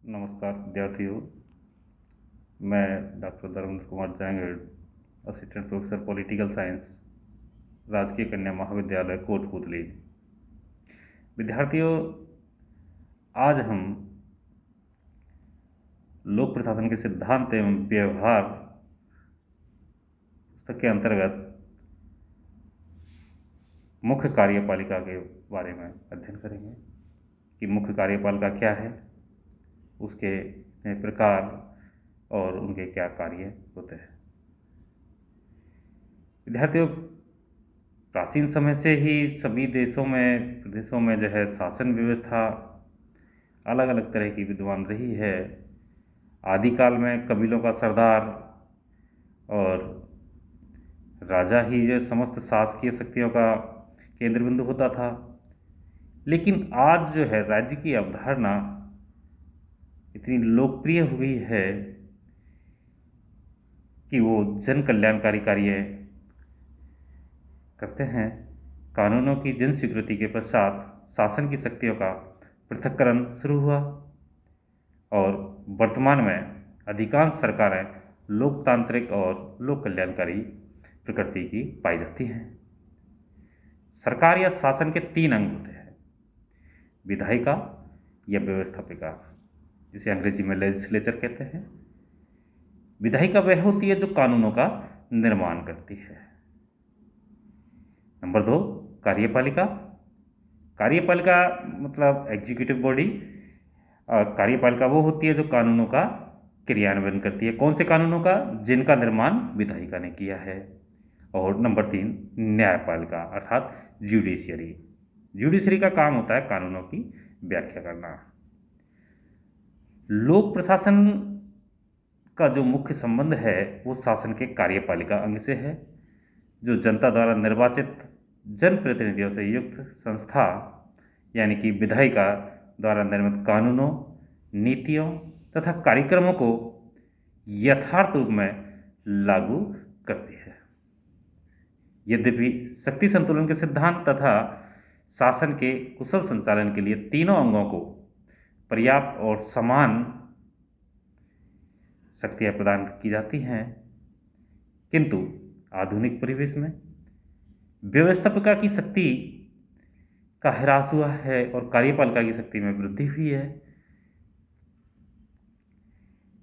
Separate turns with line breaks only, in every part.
नमस्कार विद्यार्थियों। मैं doctor Dharmendra Kumar Jangad, assistant professor political science, राजकीय कन्या महाविद्यालय कोटपुतली। विद्यार्थियों, आज हम लोक प्रशासन के सिद्धांत एवं व्यवहार पुस्तक के अंतर्गत मुख्य कार्यपालिका के बारे में अध्ययन करेंगे कि मुख्य कार्यपालिका क्या है, उसके प्रकार और उनके क्या कार्य होते हैं। विद्यार्थियों, प्राचीन समय से ही सभी देशों में प्रदेशों में जो है शासन व्यवस्था अलग अलग तरह की विद्यमान रही है। आदिकाल में कबीलों का सरदार और राजा ही जो समस्त शासकीय शक्तियों का केंद्र बिंदु होता था, लेकिन आज जो है राज्य की अवधारणा इतनी लोकप्रिय हुई है कि वो जन कल्याणकारी कार्य करते हैं। कानूनों की जन स्वीकृति के पश्चात शासन की शक्तियों का पृथक्करण शुरू हुआ और वर्तमान में अधिकांश सरकारें लोकतांत्रिक और लोक कल्याणकारी प्रकृति की पाई जाती हैं। सरकार या शासन के 3 अंग होते हैं: विधायिका या व्यवस्थापिका, जिसे अंग्रेजी में लेजिस्लेचर कहते हैं। विधायिका वह होती है जो कानूनों का निर्माण करती है। नंबर 2, कार्यपालिका। कार्यपालिका मतलब एग्जीक्यूटिव बॉडी। कार्यपालिका वो होती है जो कानूनों का क्रियान्वयन करती है। कौन से कानूनों का? जिनका निर्माण विधायिका ने किया है। और नंबर 3, न्यायपालिका अर्थात ज्यूडिशियरी। ज्यूडिशियरी का काम होता है कानूनों की व्याख्या करना। लोक प्रशासन का जो मुख्य संबंध है वो शासन के कार्यपालिका अंग से है, जो जनता द्वारा निर्वाचित जनप्रतिनिधियों से युक्त संस्था यानी कि विधायिका द्वारा निर्मित कानूनों, नीतियों तथा कार्यक्रमों को यथार्थ रूप में लागू करती है। यद्यपि शक्ति संतुलन के सिद्धांत तथा शासन के कुशल संचालन के लिए तीनों अंगों को पर्याप्त और समान शक्तियाँ प्रदान की जाती हैं, किंतु आधुनिक परिवेश में व्यवस्थापिका की शक्ति का ह्रास हुआ है और कार्यपालिका की शक्ति में वृद्धि हुई है।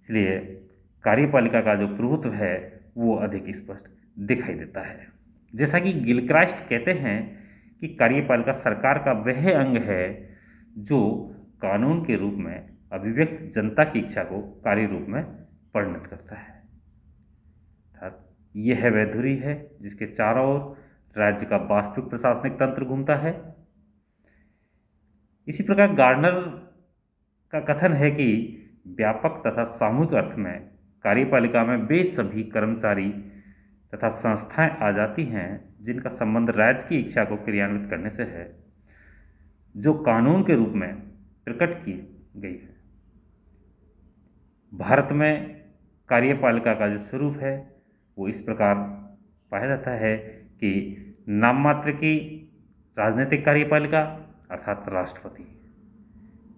इसलिए कार्यपालिका का जो प्रभुत्व है वो अधिक स्पष्ट दिखाई देता है। जैसा कि गिलक्राइस्ट कहते हैं कि कार्यपालिका सरकार का वह अंग है जो कानून के रूप में अभिव्यक्त जनता की इच्छा को कार्य रूप में परिणत करता है। अर्थात यह वह धुरी है जिसके चारों ओर राज्य का वास्तविक प्रशासनिक तंत्र घूमता है। इसी प्रकार गार्डनर का कथन है कि व्यापक तथा सामूहिक अर्थ में कार्यपालिका में वे सभी कर्मचारी तथा संस्थाएं आ जाती हैं जिनका संबंध राज्य की इच्छा को क्रियान्वित करने से है, जो कानून के रूप में प्रकट की गई है। भारत में कार्यपालिका का जो स्वरूप है वो इस प्रकार पाया जाता है कि नाम मात्र की राजनीतिक कार्यपालिका अर्थात राष्ट्रपति,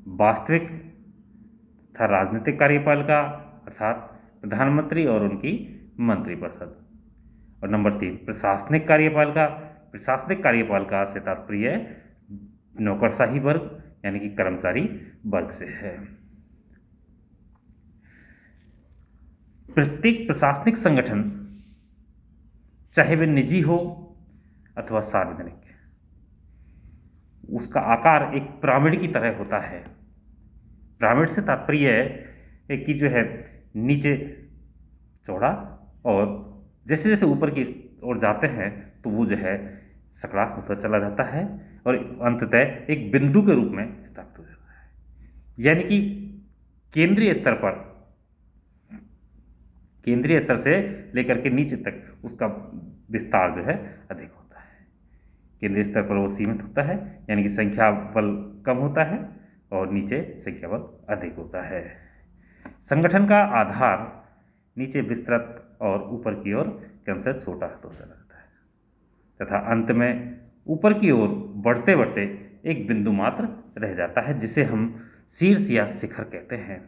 वास्तविक तथा राजनीतिक कार्यपालिका अर्थात प्रधानमंत्री और उनकी मंत्रिपरिषद, और नंबर 3 प्रशासनिक कार्यपालिका। प्रशासनिक कार्यपालिका से तात्पर्य नौकरशाही वर्ग यानी कि कर्मचारी वर्ग से है। प्रत्येक प्रशासनिक संगठन, चाहे वह निजी हो अथवा सार्वजनिक, उसका आकार एक पिरामिड की तरह होता है। पिरामिड से तात्पर्य है कि जो है नीचे चौड़ा और जैसे जैसे ऊपर की ओर जाते हैं तो वो जो है सकड़ा होता चला जाता है और अंततः एक बिंदु के रूप में स्थापित हो जाता है। यानी कि केंद्रीय स्तर से लेकर के नीचे तक उसका विस्तार जो है अधिक होता है। केंद्रीय स्तर पर वो सीमित होता है, यानी कि संख्या बल कम होता है और नीचे संख्या बल अधिक होता है। संगठन का आधार नीचे विस्तृत और ऊपर की ओर क्रमशः छोटा होता चला जाता है तथा अंत में ऊपर की ओर बढ़ते बढ़ते एक बिंदु मात्र रह जाता है, जिसे हम शीर्ष या शिखर कहते हैं।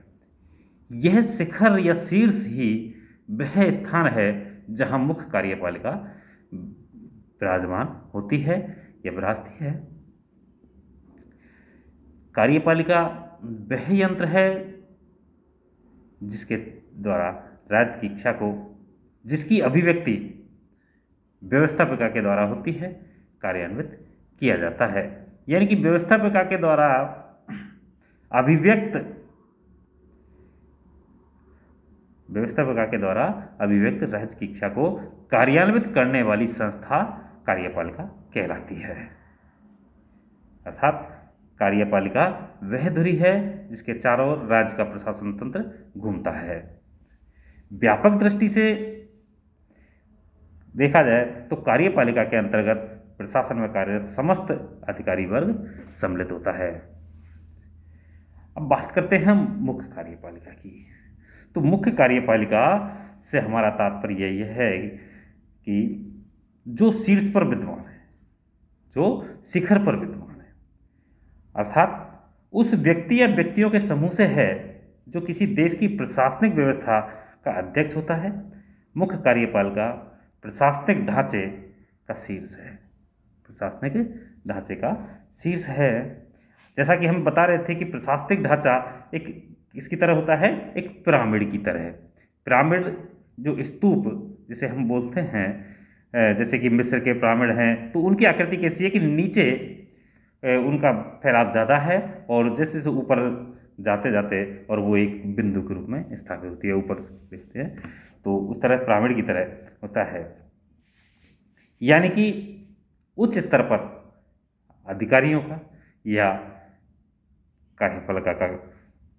यह शिखर या शीर्ष ही वह स्थान है जहाँ मुख्य कार्यपालिका विराजमान होती है या विराजती है। कार्यपालिका वह यंत्र है जिसके द्वारा राज्य की इच्छा को, जिसकी अभिव्यक्ति व्यवस्थापिका के द्वारा होती है, कार्यान्वित किया जाता है। यानी कि व्यवस्थापिका के द्वारा अभिव्यक्त राज्य की इच्छा को कार्यान्वित करने वाली संस्था कार्यपालिका कहलाती है। अर्थात कार्यपालिका वह धुरी है जिसके चारों ओर राज्य का प्रशासन तंत्र घूमता है। व्यापक दृष्टि से देखा जाए तो कार्यपालिका के अंतर्गत प्रशासन में कार्यरत समस्त अधिकारी वर्ग सम्मिलित होता है। अब बात करते हैं मुख्य कार्यपालिका की। तो मुख्य कार्यपालिका से हमारा तात्पर्य यह है कि जो शीर्ष पर विद्यमान है, जो शिखर पर विद्यमान है, अर्थात उस व्यक्ति या व्यक्तियों के समूह से है जो किसी देश की प्रशासनिक व्यवस्था का अध्यक्ष होता है। मुख्य कार्यपालिका प्रशासनिक ढांचे का शीर्ष है, प्रशासनिक ढांचे का शीर्ष है। जैसा कि हम बता रहे थे कि प्रशासनिक ढांचा एक इसकी तरह होता है, एक पिरामिड की तरह। पिरामिड जो स्तूप जिसे हम बोलते हैं, जैसे कि मिस्र के पिरामिड हैं, तो उनकी आकृति कैसी है कि नीचे उनका फैलाव ज़्यादा है और जैसे जैसे ऊपर जाते जाते और वो एक बिंदु के रूप में स्थापित होती है, ऊपर देखते हैं तो उस तरह पिरामिड की तरह होता है। यानी कि उच्च स्तर पर अधिकारियों का या कार्यपालिका का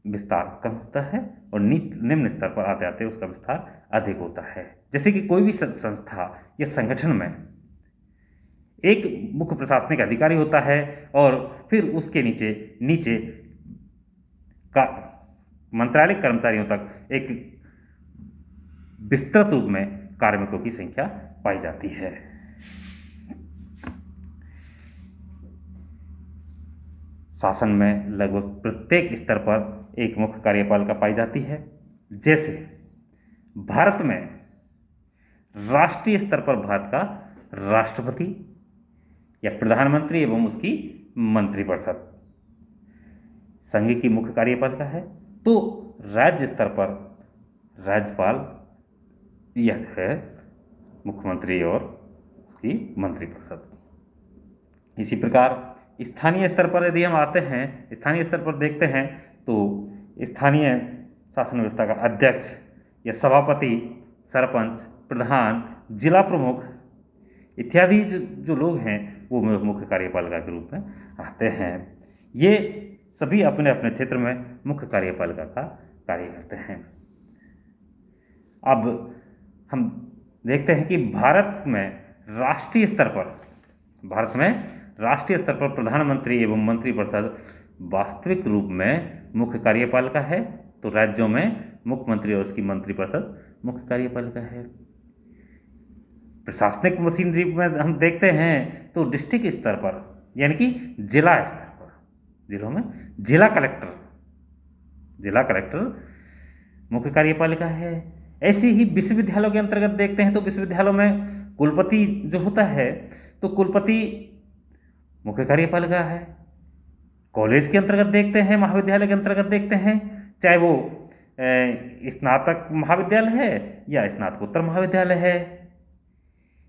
विस्तार कम होता है और निम्न स्तर पर आते आते उसका विस्तार अधिक होता है। जैसे कि कोई भी संस्था या संगठन में एक मुख्य प्रशासनिक अधिकारी होता है और फिर उसके नीचे का मंत्रालय कर्मचारियों तक एक विस्तृत रूप में कार्मिकों की संख्या पाई जाती है। शासन में लगभग प्रत्येक स्तर पर एक मुख्य कार्यपालिका पाई जाती है। जैसे भारत में राष्ट्रीय स्तर पर भारत का राष्ट्रपति या प्रधानमंत्री एवं उसकी मंत्रिपरिषद संघ की मुख्य कार्यपालिका है। तो राज्य स्तर पर राज्यपाल यह है मुख्यमंत्री और उसकी मंत्रिपरिषद। इसी प्रकार स्थानीय स्तर पर यदि हम आते हैं, स्थानीय स्तर पर देखते हैं तो स्थानीय शासन व्यवस्था का अध्यक्ष या सभापति, सरपंच, प्रधान, जिला प्रमुख इत्यादि जो लोग हैं वो मुख्य कार्यपालिका के रूप में आते हैं। ये सभी अपने अपने क्षेत्र में मुख्य कार्यपालिका का कार्य करते हैं। अब हम देखते हैं कि भारत में राष्ट्रीय स्तर पर प्रधानमंत्री एवं मंत्रिपरिषद वास्तविक रूप में मुख्य कार्यपालिका है। तो राज्यों में मुख्यमंत्री और उसकी मंत्रिपरिषद मुख्य कार्यपालिका है। प्रशासनिक मशीनरी में हम देखते हैं तो डिस्ट्रिक्ट स्तर पर यानी कि जिला स्तर पर, जिलों में जिला कलेक्टर मुख्य कार्यपालिका है। ऐसे ही विश्वविद्यालयों के अंतर्गत देखते हैं तो विश्वविद्यालयों में कुलपति जो होता है तो कुलपति मुख्य कार्यपालिका है। कॉलेज के अंतर्गत देखते हैं, महाविद्यालय के अंतर्गत देखते हैं, चाहे वो स्नातक महाविद्यालय है या स्नातकोत्तर महाविद्यालय है,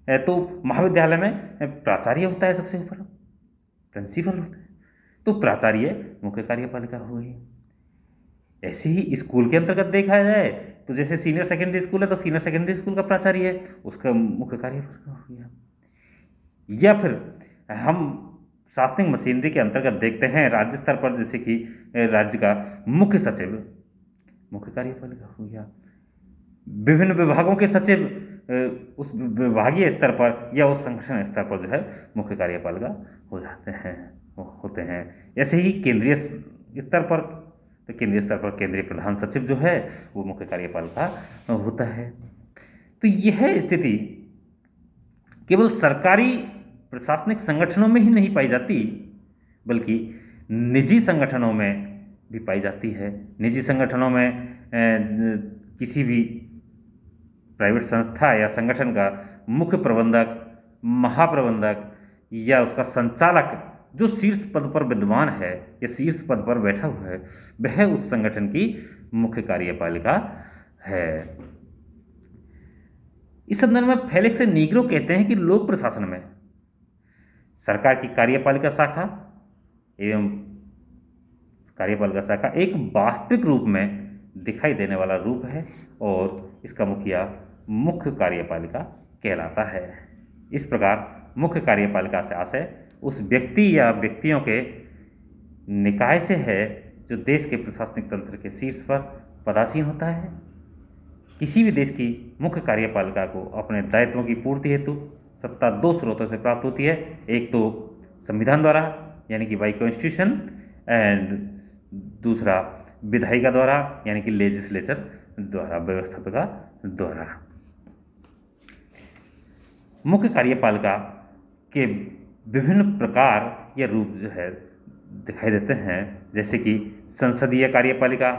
तो महाविद्यालय में प्राचार्य होता है, सबसे ऊपर प्रिंसिपल होता है, तो प्राचार्य मुख्य कार्यपालिका हुई। ऐसे ही स्कूल के अंतर्गत देखा जाए तो जैसे सीनियर सेकेंडरी स्कूल है तो सीनियर सेकेंडरी स्कूल का प्राचार्य है, उसका मुख्य कार्यपालिका हो गया। या फिर हम शासनिक मशीनरी के अंतर्गत देखते हैं राज्य स्तर पर, जैसे कि राज्य का मुख्य सचिव मुख्य कार्यपालिका हो गया। विभिन्न विभागों के सचिव उस विभागीय स्तर पर या उस संगठन स्तर पर जो है मुख्य कार्यपालिका हो जाते हैं, होते हैं। ऐसे ही केंद्रीय स्तर पर, तो केंद्रीय स्तर पर केंद्रीय प्रधान सचिव जो है वो मुख्य कार्यपालिका होता है। तो यह स्थिति केवल सरकारी प्रशासनिक संगठनों में ही नहीं पाई जाती, बल्कि निजी संगठनों में भी पाई जाती है। निजी संगठनों में किसी भी प्राइवेट संस्था या संगठन का मुख्य प्रबंधक, महाप्रबंधक या उसका संचालक जो शीर्ष पद पर विद्यमान है या शीर्ष पद पर बैठा हुआ है, वह उस संगठन की मुख्य कार्यपालिका है। इस संदर्भ में फेलिक्स नीग्रो कहते हैं कि लोक प्रशासन में सरकार की कार्यपालिका शाखा एवं कार्यपालिका शाखा एक वास्तविक रूप में दिखाई देने वाला रूप है और इसका मुखिया मुख्य कार्यपालिका कहलाता है। इस प्रकार मुख्य कार्यपालिका से आशय उस व्यक्ति या व्यक्तियों के निकाय से है जो देश के प्रशासनिक तंत्र के शीर्ष पर पदासीन होता है। किसी भी देश की मुख्य कार्यपालिका को अपने दायित्वों की पूर्ति हेतु सत्ता दो स्रोतों से प्राप्त होती है। एक तो संविधान द्वारा यानी कि बाई कॉन्स्टिट्यूशन, एंड दूसरा विधायिका द्वारा यानी कि लेजिस्लेचर द्वारा, व्यवस्थापिका द्वारा। मुख्य कार्यपालिका के विभिन्न प्रकार या रूप जो है दिखाई देते हैं, जैसे कि संसदीय कार्यपालिका,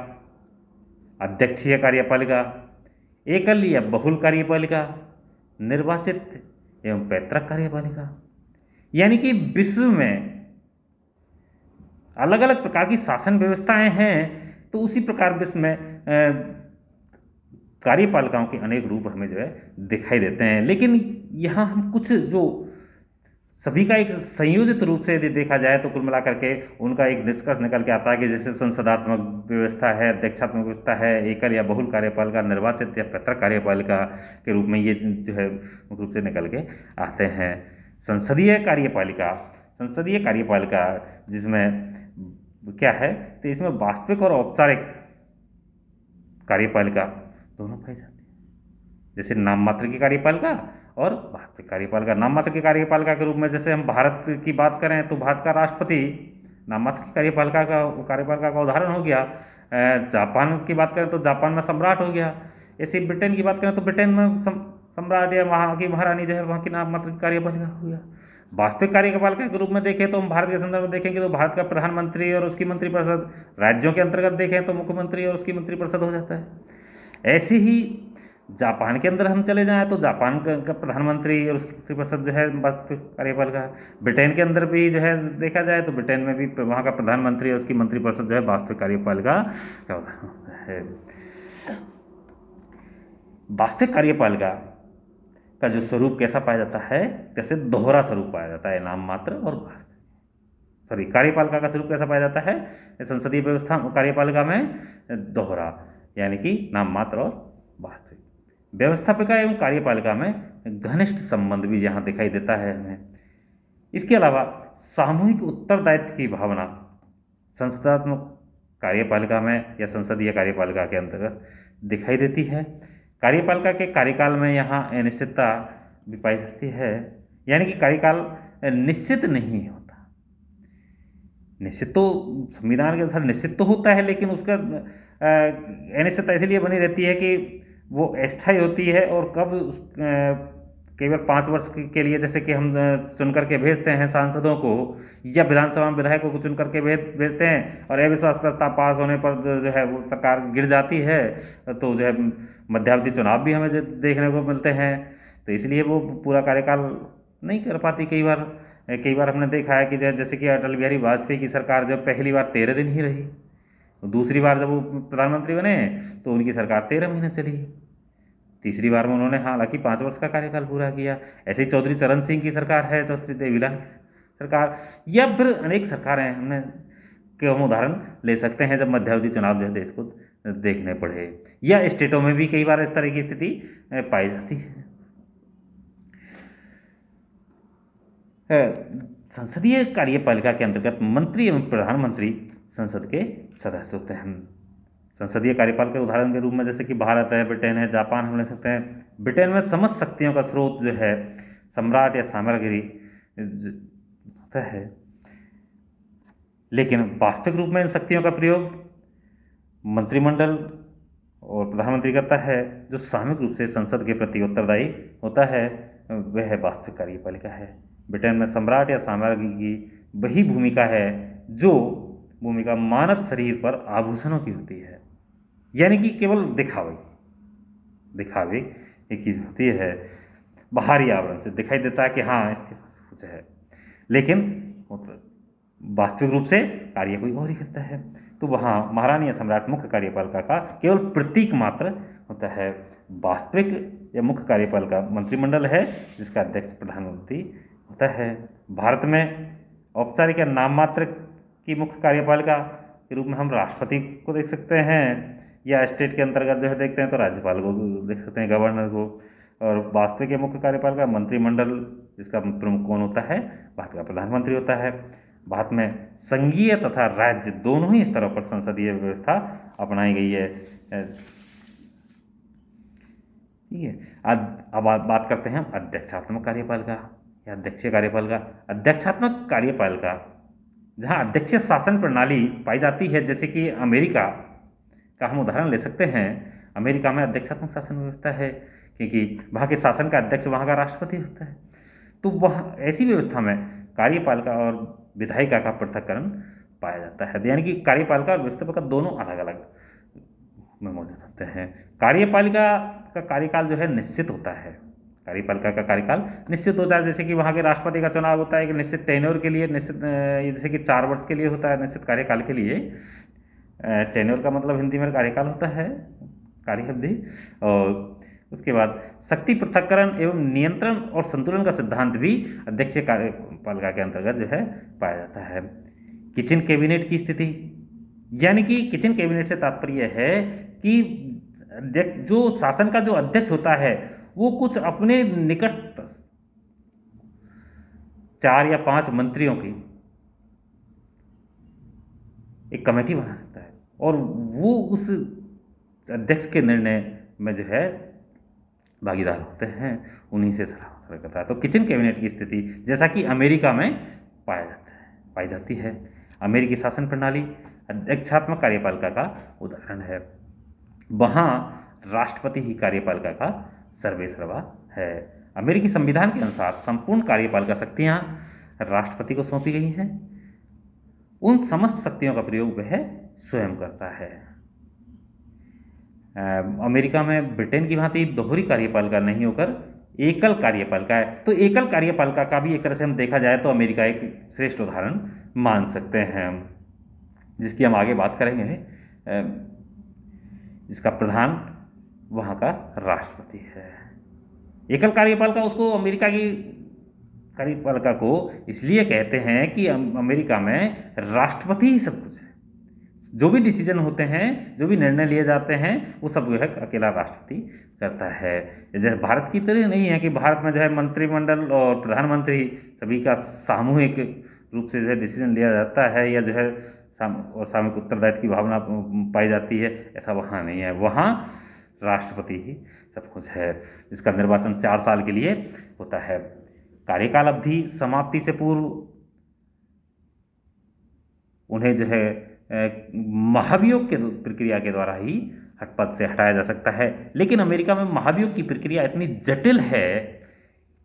अध्यक्षीय कार्यपालिका, एकल या बहुल कार्यपालिका, निर्वाचित एवं पैतृक कार्यपालिका। यानी कि विश्व में अलग अलग प्रकार की शासन व्यवस्थाएं हैं, तो उसी प्रकार विश्व में कार्यपालिकाओं के अनेक रूप हमें जो है दिखाई देते हैं। लेकिन यहाँ हम कुछ जो सभी का एक संयोजित रूप से यदि देखा जाए तो कुल मिलाकर के उनका एक निष्कर्ष निकल के आता है कि जैसे संसदात्मक व्यवस्था है, अध्यक्षात्मक व्यवस्था है, एकल या बहुल कार्यपालिका, निर्वाचित या पैतृक कार्यपालिका के रूप में ये जो है मुख्य रूप से निकल के आते हैं। संसदीय कार्यपालिका जिसमें क्या है, तो इसमें वास्तविक और औपचारिक कार्यपालिका दोनों पाई जाती है। जैसे नाम मात्र की कार्यपालिका और वास्तविक कार्यपालिका। नाम मात्र की कार्यपालिका के रूप में जैसे हम भारत की बात करें तो भारत का राष्ट्रपति नाम मात्र की कार्यपालिका का उदाहरण हो गया। जापान की बात करें तो जापान में सम्राट हो गया। ऐसे ब्रिटेन की बात करें तो ब्रिटेन में सम्राट या वहाँ की महारानी जो है वहाँ की नाम मात्र की कार्यपालिका हो गया। वास्तविक कार्यपालिका के रूप में देखें तो हम भारत के संदर्भ में देखेंगे तो भारत का प्रधानमंत्री और उसकी मंत्रिपरिषद, राज्यों के अंतर्गत देखें तो मुख्यमंत्री और उसकी मंत्रिपरिषद हो जाता है। ऐसे ही जापान के अंदर हम चले जाएं तो जापान का प्रधानमंत्री और उसकी मंत्रिपरिषद जो है वास्तविक कार्यपालिका। ब्रिटेन के अंदर भी जो है देखा जाए तो ब्रिटेन में भी वहाँ का प्रधानमंत्री और उसकी मंत्रिपरिषद जो है वास्तविक कार्यपालिका है। वास्तविक कार्यपालिका का जो स्वरूप कैसा पाया जाता है, कैसे दोहरा स्वरूप पाया जाता है, नाम मात्र और वास्तविक। कार्यपालिका का स्वरूप कैसा पाया जाता है, संसदीय व्यवस्था कार्यपालिका में दोहरा यानी कि नाम मात्र और वास्तविक। व्यवस्थापिका एवं कार्यपालिका में घनिष्ठ संबंध भी यहाँ दिखाई देता है हमें। इसके अलावा सामूहिक उत्तरदायित्व की भावना संसदात्मक कार्यपालिका में या संसदीय कार्यपालिका के अंतर्गत दिखाई देती है। कार्यपालिका के कार्यकाल में यहाँ अनिश्चितता भी पाई जाती है, यानी कि कार्यकाल निश्चित नहीं होता। निश्चित तो संविधान के अनुसार निश्चित तो होता है, लेकिन उसका अनिश्चितता इसलिए बनी रहती है कि वो अस्थायी होती है और कब कई बार 5 वर्ष के लिए जैसे कि हम चुन करके भेजते हैं सांसदों को या विधानसभा में विधायकों को चुन करके भेजते हैं और अविश्वास प्रस्ताव पास होने पर जो है वो सरकार गिर जाती है, तो जो है मध्यावधि चुनाव भी हमें देखने को मिलते हैं। तो इसलिए वो पूरा कार्यकाल नहीं कर पाती। कई बार हमने देखा है कि जैसे कि अटल बिहारी वाजपेयी की सरकार जब पहली बार 13 दिन ही रही, तो दूसरी बार जब वो प्रधानमंत्री बने तो उनकी सरकार 13 महीने चली। तीसरी बार में उन्होंने हालांकि 5 वर्ष का कार्यकाल पूरा किया। ऐसे ही चौधरी चरण सिंह की सरकार है, चौधरी देवीलाल की सरकार, या फिर अनेक सरकारें हमने के हम उदाहरण ले सकते हैं जब मध्यावधि चुनाव जो है देश को देखने पड़े, या स्टेटों में भी कई बार इस तरह की स्थिति पाई जाती है। संसदीय कार्यपालिका के अंतर्गत मंत्री एवं प्रधानमंत्री संसद के सदस्य होते हैं। संसदीय कार्यपालिका के उदाहरण के रूप में जैसे कि भारत है, ब्रिटेन है, जापान हम ले सकते हैं। ब्रिटेन में समस्त शक्तियों का स्रोत जो है सम्राट या साम्राज्यगिरी होता है, लेकिन वास्तविक रूप में इन शक्तियों का प्रयोग मंत्रिमंडल और प्रधानमंत्री करता है। जो सामूहिक रूप से संसद के प्रति उत्तरदायी होता है वह वास्तविक कार्यपालिका है। ब्रिटेन में सम्राट या साम्राज्य की वही भूमिका है जो भूमिका मानव शरीर पर आभूषणों की होती है, यानी कि केवल दिखावे एक चीज़ होती है, बाहरी आवरण से दिखाई देता है कि हाँ इसके पास कुछ है, लेकिन वास्तविक रूप से कार्य कोई और ही करता है। तो वहाँ महारानी या सम्राट मुख्य कार्यपालिका का केवल प्रतीक मात्र होता है। वास्तविक या मुख्य कार्यपालिका मंत्रिमंडल है, जिसका अध्यक्ष प्रधानमंत्री होता है। भारत में औपचारिक या नाम मात्र की मुख्य कार्यपालिका के रूप में हम राष्ट्रपति को देख सकते हैं, या स्टेट के अंतर्गत जो है देखते हैं तो राज्यपाल को देख सकते हैं, गवर्नर को। और वास्तविक या मुख्य कार्यपालिका मंत्रिमंडल, जिसका प्रमुख कौन होता है, भारत का प्रधानमंत्री होता है। भारत में संघीय तथा राज्य दोनों ही स्तरों पर संसदीय व्यवस्था अपनाई गई है। ठीक है, अब बात करते हैं हम अध्यक्षात्मक कार्यपालिका या अध्यक्षीय कार्यपालिका। अध्यक्षात्मक कार्यपालिका जहाँ अध्यक्षीय शासन प्रणाली पाई जाती है, जैसे कि अमेरिका का हम उदाहरण ले सकते हैं। अमेरिका में अध्यक्षात्मक शासन व्यवस्था है, क्योंकि वहाँ के शासन का अध्यक्ष वहाँ का राष्ट्रपति होता है। तो वह ऐसी व्यवस्था में कार्यपालिका और विधायिका का पृथक्करण पाया जाता है, यानी कि कार्यपालिका और व्यवस्थापिका दोनों अलग अलग में मौजूद होते हैं। कार्यपालिका का कार्यकाल जो है निश्चित होता है। कार्यपालिका का कार्यकाल निश्चित होता है, जैसे कि वहाँ के राष्ट्रपति का चुनाव होता है कि निश्चित टेन्योर के लिए, निश्चित जैसे कि 4 वर्ष के लिए होता है, निश्चित कार्यकाल के लिए। टेन्योर का मतलब हिंदी में कार्यकाल होता है, कार्य अवधि। और उसके बाद शक्ति पृथक्करण एवं नियंत्रण और संतुलन का सिद्धांत भी अध्यक्षीय कार्यपालिका के अंतर्गत जो है पाया जाता है। किचन कैबिनेट की स्थिति, यानी कि किचन कैबिनेट से तात्पर्य है कि जो शासन का जो अध्यक्ष होता है वो कुछ अपने निकट 4 या 5 मंत्रियों की एक कमेटी बना सकता है, और वो उस अध्यक्ष के निर्णय में जो है भागीदार होते हैं, उन्हीं से सलाह मशवरा करता है। तो किचन कैबिनेट की स्थिति जैसा कि अमेरिका में पाई जाती है। अमेरिकी शासन प्रणाली अध्यक्षात्मक कार्यपालिका का उदाहरण है। वहाँ राष्ट्रपति ही कार्यपालिका का सर्वेसर्वा है। अमेरिकी संविधान के अनुसार संपूर्ण कार्यपालिका शक्तियाँ राष्ट्रपति को सौंपी गई हैं। उन समस्त शक्तियों का प्रयोग वह स्वयं करता है। अमेरिका में ब्रिटेन की भांति दोहरी कार्यपालिका नहीं होकर एकल कार्यपालिका है। तो एकल कार्यपालिका का भी एक तरह से हम देखा जाए तो अमेरिका एक श्रेष्ठ उदाहरण मान सकते हैं, जिसकी हम आगे बात करेंगे, जिसका प्रधान वहाँ का राष्ट्रपति है। एकल कार्यपालिका उसको अमेरिका की कार्यपालिका को इसलिए कहते हैं कि अमेरिका में राष्ट्रपति ही सब कुछ है। जो भी डिसीजन होते हैं, जो भी निर्णय लिए जाते हैं, वो सब जो है अकेला राष्ट्रपति करता है। जैसे भारत की तरह नहीं है कि भारत में जो है मंत्रिमंडल और प्रधानमंत्री सभी का सामूहिक रूप से जो है डिसीजन लिया जाता है, या जो है सामूहिक उत्तरदायित्व की भावना पाई जाती है। ऐसा वहाँ नहीं है। वहाँ राष्ट्रपति ही सब कुछ है, जिसका निर्वाचन 4 साल के लिए होता है। कार्यकाल अवधि समाप्ति से पूर्व उन्हें जो है महाभियोग के प्रक्रिया के द्वारा ही पद से हटाया जा सकता है। लेकिन अमेरिका में महाभियोग की प्रक्रिया इतनी जटिल है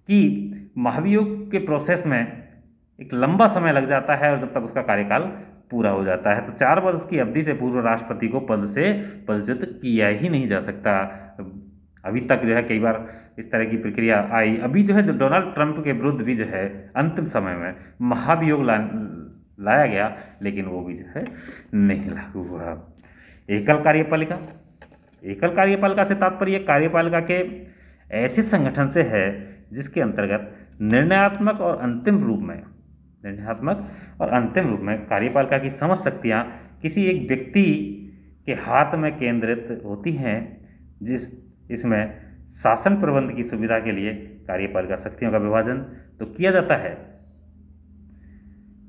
कि महाभियोग के प्रोसेस में एक लंबा समय लग जाता है, और जब तक उसका कार्यकाल पूरा हो जाता है। तो 4 वर्ष की अवधि से पूर्व राष्ट्रपति को पद से पदच्युत किया ही नहीं जा सकता। अभी तक जो है कई बार इस तरह की प्रक्रिया आई। अभी जो है जो डोनाल्ड ट्रंप के विरुद्ध भी जो है अंतिम समय में महाभियोग लाया गया, लेकिन वो भी जो है नहीं लागू हुआ। एकल कार्यपालिका से तात्पर्य कार्यपालिका के ऐसे संगठन से है जिसके अंतर्गत निर्णयात्मक और अंतिम रूप में कार्यपालिका की समस्त शक्तियाँ किसी एक व्यक्ति के हाथ में केंद्रित होती हैं। इसमें शासन प्रबंध की सुविधा के लिए कार्यपालिका शक्तियों का विभाजन तो किया जाता है,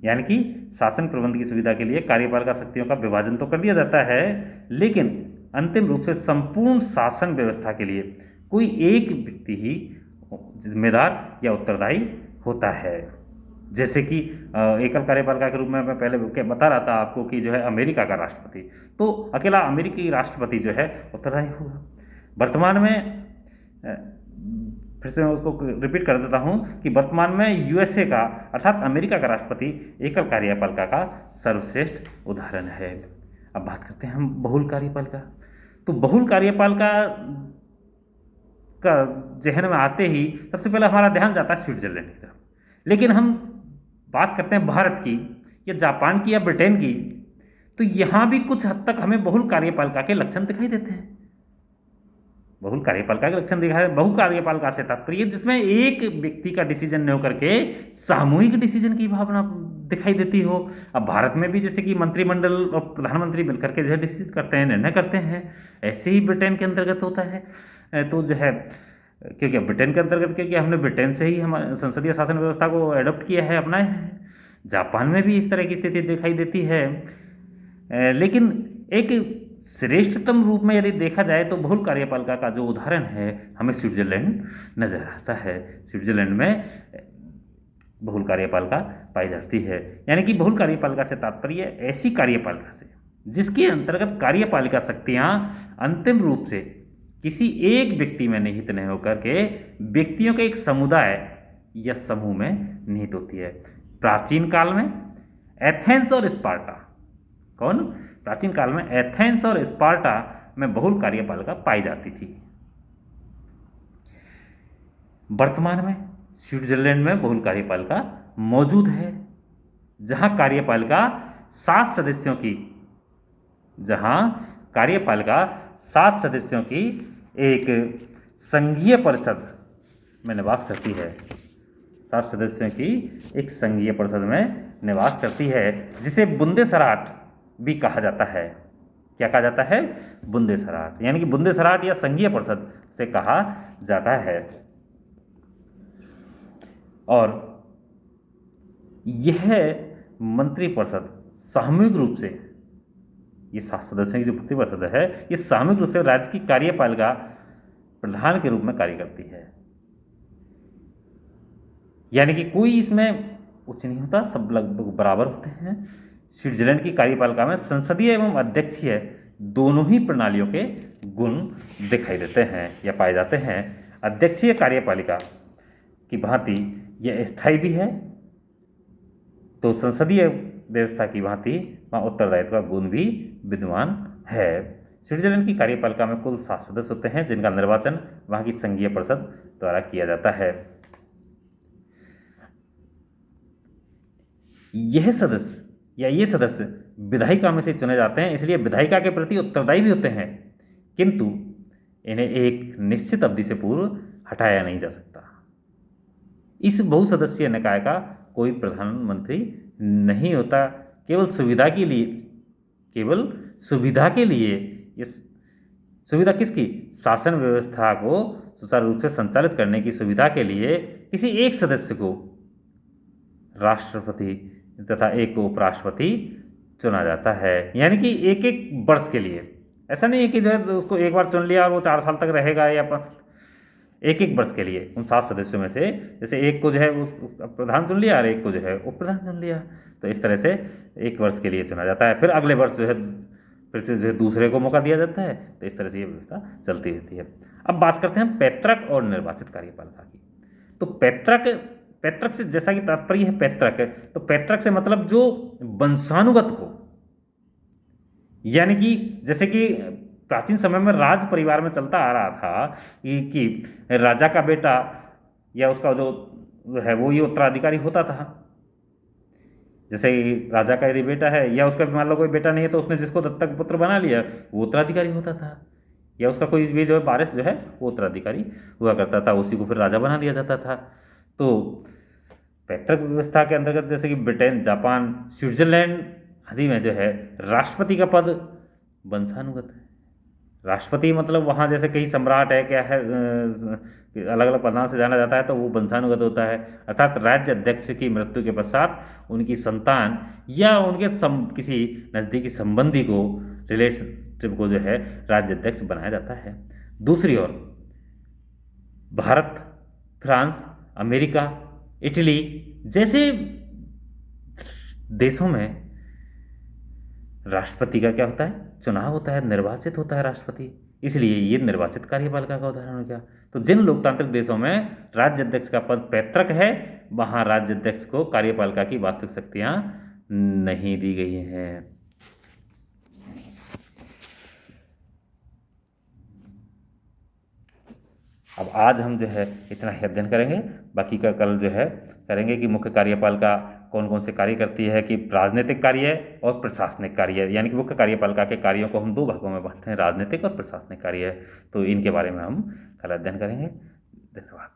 यानी कि शासन प्रबंध की सुविधा के लिए कार्यपालिका शक्तियों का विभाजन तो कर दिया जाता है, लेकिन अंतिम रूप से संपूर्ण शासन व्यवस्था के लिए कोई एक व्यक्ति ही जिम्मेदार या उत्तरदायी होता है। जैसे कि एकल कार्यपालिका के रूप में मैं पहले बता रहा था आपको कि जो है अमेरिका का राष्ट्रपति, तो अकेला अमेरिकी राष्ट्रपति जो है उत्तरदायी होगा। वर्तमान में फिर से मैं उसको रिपीट कर देता हूँ कि वर्तमान में यूएसए का अर्थात अमेरिका का राष्ट्रपति एकल कार्यपालिका का सर्वश्रेष्ठ उदाहरण है। अब बात करते हैं हम बहुल कार्यपालिका। तो बहुल कार्यपालिका का जहन में आते ही सबसे पहले हमारा ध्यान जाता है स्विट्जरलैंड की तरफ, लेकिन हम बात करते हैं भारत की या जापान की या ब्रिटेन की, तो यहाँ भी कुछ हद तक हमें बहुल कार्यपालिका के लक्षण दिखाई देते हैं। बहुल कार्यपालिका के लक्षण दिखाई, बहु कार्यपालिका से तात्पर्य जिसमें एक व्यक्ति का डिसीजन न होकर के सामूहिक डिसीजन की भावना दिखाई देती हो। अब भारत में भी जैसे कि मंत्रिमंडल और प्रधानमंत्री मिलकर के जो है डिसीजन करते हैं, निर्णय करते हैं, ऐसे ही ब्रिटेन के अंतर्गत होता है। तो जो है क्योंकि ब्रिटेन के अंतर्गत क्योंकि हमने ब्रिटेन से ही हमारे संसदीय शासन व्यवस्था को एडॉप्ट किया है, अपनाया है। जापान में भी इस तरह की स्थिति दिखाई देती है, लेकिन एक श्रेष्ठतम रूप में यदि देखा जाए तो बहुल कार्यपालिका का जो उदाहरण है हमें स्विट्जरलैंड नजर आता है। स्विट्जरलैंड में बहुल कार्यपालिका पाई जाती है। यानी कि बहुल कार्यपालिका से तात्पर्य ऐसी कार्यपालिका से जिसके अंतर्गत कार्यपालिका शक्तियां अंतिम रूप से किसी एक व्यक्ति में निहित नहीं होकर के व्यक्तियों के एक समुदाय या समूह में निहित होती है। प्राचीन काल में एथेंस और स्पार्टा, प्राचीन काल में एथेंस और स्पार्टा में बहुल कार्यपालिका पाई जाती थी। वर्तमान में स्विट्जरलैंड में बहुल कार्यपालिका मौजूद है, जहां कार्यपालिका 7 सदस्यों की एक संघीय परिषद में निवास करती है। 7 सदस्यों की एक संघीय परिषद में निवास करती है, जिसे बुंदेसराट भी कहा जाता है। क्या कहा जाता है? बुंदेसराट, यानी कि बुंदेसराट या संघीय परिषद से कहा जाता है। और यह मंत्रिपरिषद सामूहिक रूप से, ये 7 सदस्यों की जो मंत्रिपरिषद है, ये सामूहिक रूप से राज्य की कार्यपालिका प्रधान के रूप में कार्य करती है। यानी कि कोई इसमें उच्च नहीं होता, सब लगभग बराबर होते हैं। स्विट्जरलैंड की कार्यपालिका में संसदीय एवं अध्यक्षीय दोनों ही प्रणालियों के गुण दिखाई देते हैं या पाए जाते हैं। अध्यक्षीय कार्यपालिका की भांति यह स्थायी भी है, तो संसदीय व्यवस्था की भांति वहाँ उत्तरदायित्व का गुण भी विद्यमान है। स्विट्जरलैंड की कार्यपालिका में कुल 7 सदस्य होते हैं, जिनका निर्वाचन वहाँ की संघीय परिषद द्वारा किया जाता है। ये सदस्य विधायिका में से चुने जाते हैं, इसलिए विधायिका के प्रति उत्तरदायी भी होते हैं, किंतु इन्हें एक निश्चित अवधि से पूर्व हटाया नहीं जा सकता। इस बहुसदस्यीय निकाय का कोई प्रधानमंत्री नहीं होता। केवल सुविधा के लिए इस सुविधा किसकी? शासन व्यवस्था को सुचारू रूप से संचालित करने की सुविधा के लिए किसी एक सदस्य को राष्ट्रपति तथा एक को उपराष्ट्रपति चुना जाता है। यानी कि एक एक वर्ष के लिए, ऐसा नहीं है कि जो है उसको एक बार चुन लिया और वो 4 साल तक रहेगा या 5, एक एक वर्ष के लिए उन 7 सदस्यों में से जैसे एक को जो है प्रधान चुन लिया और एक को जो है उप प्रधान चुन लिया, तो इस तरह से 1 वर्ष के लिए चुना जाता है। फिर अगले वर्ष जो है फिर से जो है दूसरे को मौका दिया जाता है। तो इस तरह से ये व्यवस्था चलती रहती है। अब बात करते हैं पैतृक और निर्वाचित कार्यपालिका की। तो पैतृक से जैसा कि तात्पर्य है पैतृक, तो पैतृक से मतलब जो वंशानुगत हो, यानी कि जैसे कि प्राचीन समय में राज परिवार में चलता आ रहा था कि राजा का बेटा या उसका जो है वो ये उत्तराधिकारी होता था। जैसे राजा का यदि बेटा है या उसका मान लो कोई बेटा नहीं है तो उसने जिसको दत्तक पुत्र बना लिया वो उत्तराधिकारी होता था, या उसका कोई भी जो है वारिस जो है वो उत्तराधिकारी हुआ करता था, उसी को फिर राजा बना दिया जाता था। तो पैतृक व्यवस्था के अंतर्गत जैसे कि ब्रिटेन, जापान, स्विट्जरलैंड आदि में जो है राष्ट्रपति का पद वंशानुगत है। राष्ट्रपति मतलब वहाँ जैसे कई सम्राट है क्या है अलग अलग पदनाम से जाना जाता है, तो वो वंशानुगत होता है। अर्थात राज्य अध्यक्ष की मृत्यु के पश्चात उनकी संतान या उनके किसी नज़दीकी संबंधी को रिलेटिव को जो है राज्य अध्यक्ष बनाया जाता है। दूसरी ओर भारत, फ्रांस, अमेरिका, इटली जैसे देशों में राष्ट्रपति का क्या होता है, चुनाव होता है, निर्वाचित होता है राष्ट्रपति, इसलिए ये निर्वाचित कार्यपालिका का उदाहरण हो गया। तो जिन लोकतांत्रिक देशों में राज्य अध्यक्ष का पद पैतृक है, वहां राज्य अध्यक्ष को कार्यपालिका की वास्तविक शक्तियां नहीं दी गई हैं। अब आज हम जो है इतना ही अध्ययन करेंगे, बाकी का कल जो है करेंगे कि मुख्य कार्यपालिका कौन कौन से कार्य करती है, कि राजनीतिक कार्य और प्रशासनिक कार्य, यानी कि मुख्य कार्यपालिका के कार्यों को हम दो भागों में बांटते हैं, राजनीतिक और प्रशासनिक कार्य। तो इनके बारे में हम कल अध्ययन करेंगे। धन्यवाद।